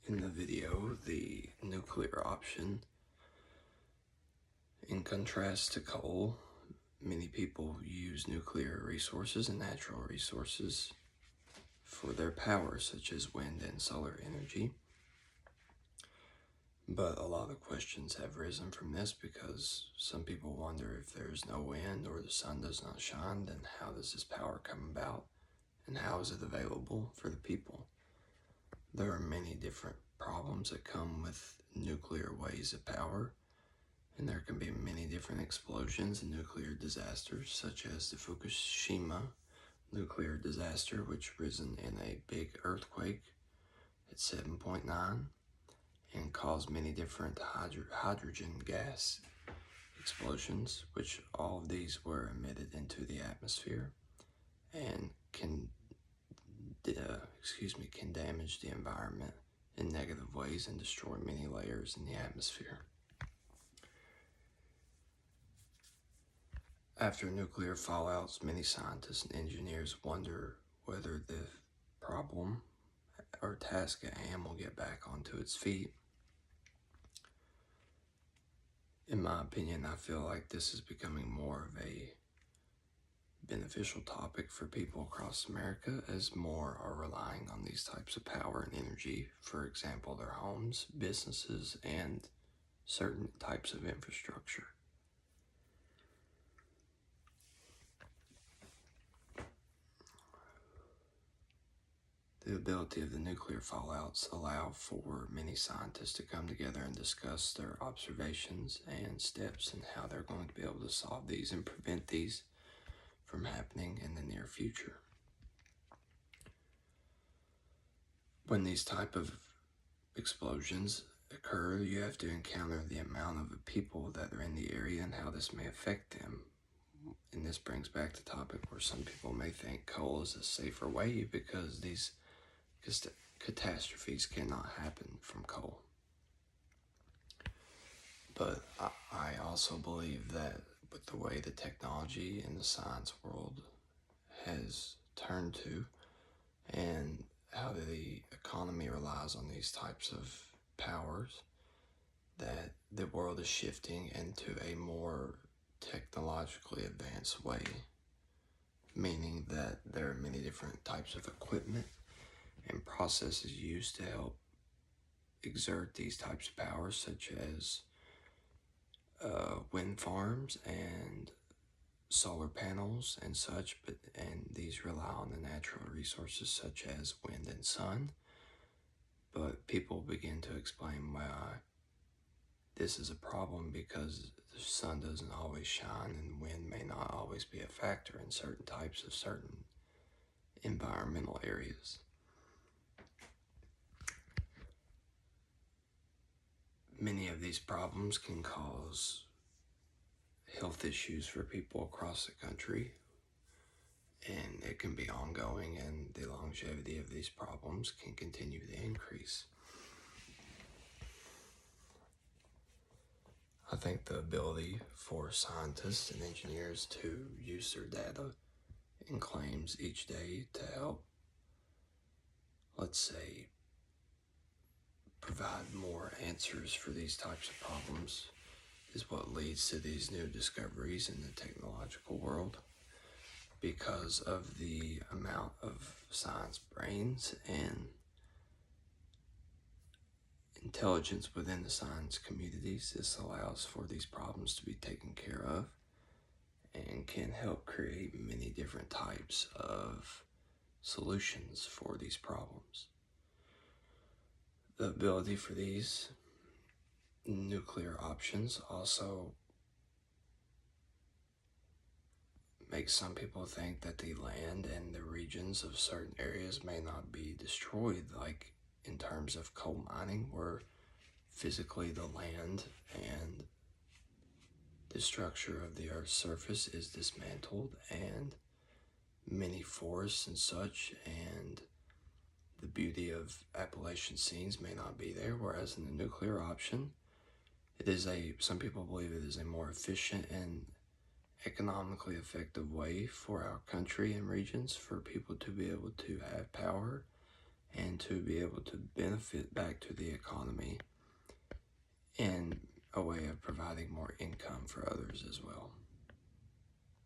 In the video, the nuclear option, in contrast to coal, many people use nuclear resources and natural resources for their power, such as wind and solar energy. But a lot of questions have risen from this because some people wonder, if there's no wind or the sun does not shine, then how does this power come about and how is it available for the people? There are many different problems that come with nuclear ways of power, and there can be many different explosions and nuclear disasters, such as the Fukushima nuclear disaster, which risen in a big earthquake at 7.9 and caused many different hydrogen gas explosions, which all of these were emitted into the atmosphere and can damage the environment in negative ways and destroy many layers in the atmosphere. After nuclear fallouts, many scientists and engineers wonder whether the problem or task at hand will get back onto its feet. In my opinion, I feel like this is becoming more of a beneficial topic for people across America, as more are relying on these types of power and energy, for example, their homes, businesses, and certain types of infrastructure. The ability of the nuclear fallouts allow for many scientists to come together and discuss their observations and steps and how they're going to be able to solve these and prevent these from happening in the near future. When these type of explosions occur, you have to encounter the amount of people that are in the area and how this may affect them. And this brings back the topic where some people may think coal is a safer way because these catastrophes cannot happen from coal. But I also believe that with the way the technology and the science world has turned to, and how the economy relies on these types of powers, that the world is shifting into a more technologically advanced way, meaning that there are many different types of equipment and processes used to help exert these types of powers, such as wind farms and solar panels and such, and these rely on the natural resources such as wind and sun. But people begin to explain why this is a problem, because the sun doesn't always shine and wind may not always be a factor in certain types of certain environmental areas. Many of these problems can cause health issues for people across the country, and it can be ongoing, and the longevity of these problems can continue to increase. I think the ability for scientists and engineers to use their data and claims each day to help, let's say, provide more answers for these types of problems is what leads to these new discoveries in the technological world, because of the amount of science brains and intelligence within the science communities. This allows for these problems to be taken care of and can help create many different types of solutions for these problems. The ability for these nuclear options also makes some people think that the land and the regions of certain areas may not be destroyed, like in terms of coal mining, where physically the land and the structure of the Earth's surface is dismantled, and many forests and such, and the beauty of Appalachian scenes may not be there, whereas in the nuclear option, some people believe it is a more efficient and economically effective way for our country and regions for people to be able to have power and to be able to benefit back to the economy in a way of providing more income for others as